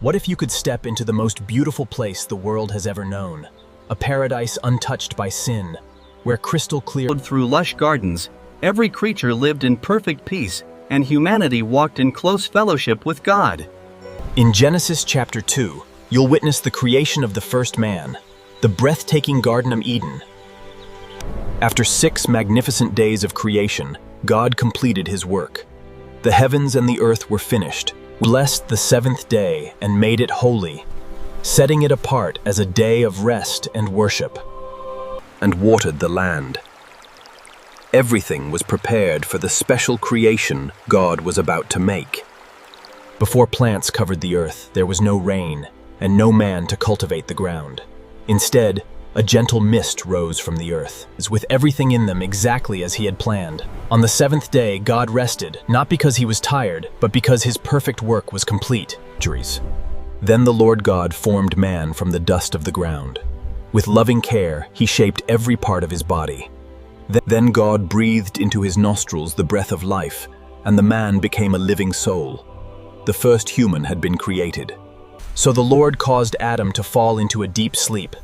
What if you could step into the most beautiful place the world has ever known? A paradise untouched by sin, where crystal clear Through lush gardens, every creature lived in perfect peace, and humanity walked in close fellowship with God. In Genesis chapter 2, you'll witness the creation of the first man, the breathtaking Garden of Eden. After 6 magnificent days of creation, God completed his work. The heavens and the earth were finished, blessed the 7th day and made it holy, setting it apart as a day of rest and worship, and watered the land. Everything was prepared for the special creation God was about to make. Before plants covered the earth, there was no rain and no man to cultivate the ground. Instead, a gentle mist rose from the earth, with everything in them exactly as he had planned. On the 7th day, God rested, not because he was tired, but because his perfect work was complete. Then the Lord God formed man from the dust of the ground. With loving care, he shaped every part of his body. Then God breathed into his nostrils the breath of life, and the man became a living soul. The first human had been created. So the Lord caused Adam to fall into a deep sleep.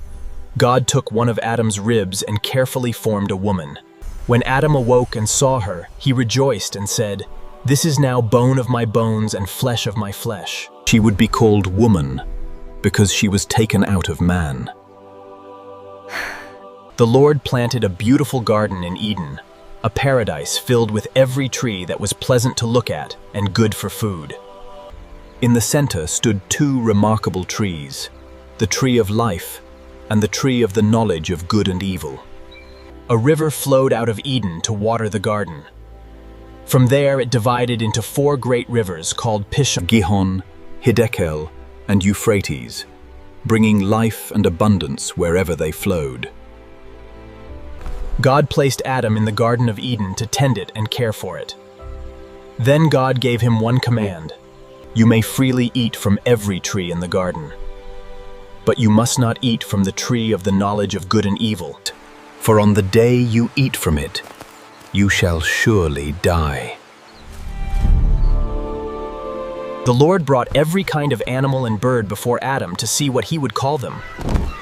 God took one of Adam's ribs and carefully formed a woman. When Adam awoke and saw her, he rejoiced and said, "This is now bone of my bones and flesh of my flesh." She would be called woman, because she was taken out of man. The Lord planted a beautiful garden in Eden, a paradise filled with every tree that was pleasant to look at and good for food. In the center stood 2 remarkable trees, the tree of life and the tree of the knowledge of good and evil. A river flowed out of Eden to water the garden. From there it divided into 4 great rivers called Pishon, Gihon, Hiddekel, and Euphrates, bringing life and abundance wherever they flowed. God placed Adam in the Garden of Eden to tend it and care for it. Then God gave him one command: "You may freely eat from every tree in the garden, but you must not eat from the tree of the knowledge of good and evil, for on the day you eat from it, you shall surely die." The Lord brought every kind of animal and bird before Adam to see what he would call them.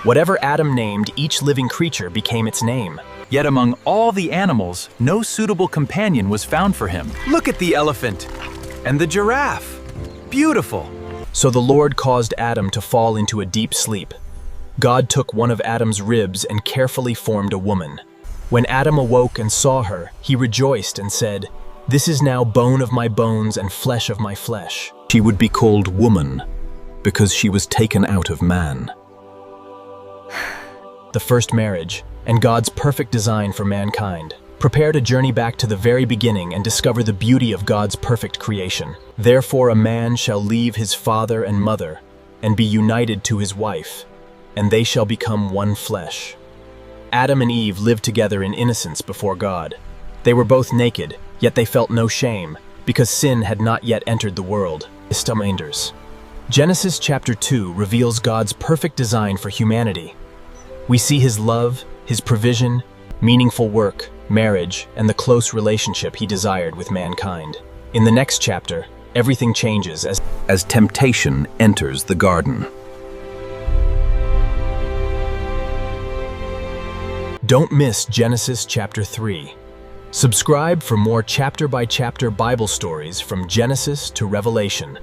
Whatever Adam named, each living creature became its name. Yet among all the animals, no suitable companion was found for him. Look at the elephant and the giraffe. Beautiful. So the Lord caused Adam to fall into a deep sleep. God took one of Adam's ribs and carefully formed a woman. When Adam awoke and saw her, he rejoiced and said, "This is now bone of my bones and flesh of my flesh." She would be called woman, because she was taken out of man. The first marriage, and God's perfect design for mankind, prepared a journey back to the very beginning and discover the beauty of God's perfect creation. Therefore a man shall leave his father and mother, and be united to his wife, and they shall become one flesh. Adam and Eve lived together in innocence before God. They were both naked, yet they felt no shame, because sin had not yet entered the world. Genesis chapter 2 reveals God's perfect design for humanity. We see his love, his provision, meaningful work, marriage, and the close relationship he desired with mankind. In the next chapter, everything changes as temptation enters the garden. Don't miss Genesis chapter 3. Subscribe for more chapter-by-chapter Bible stories from Genesis to Revelation.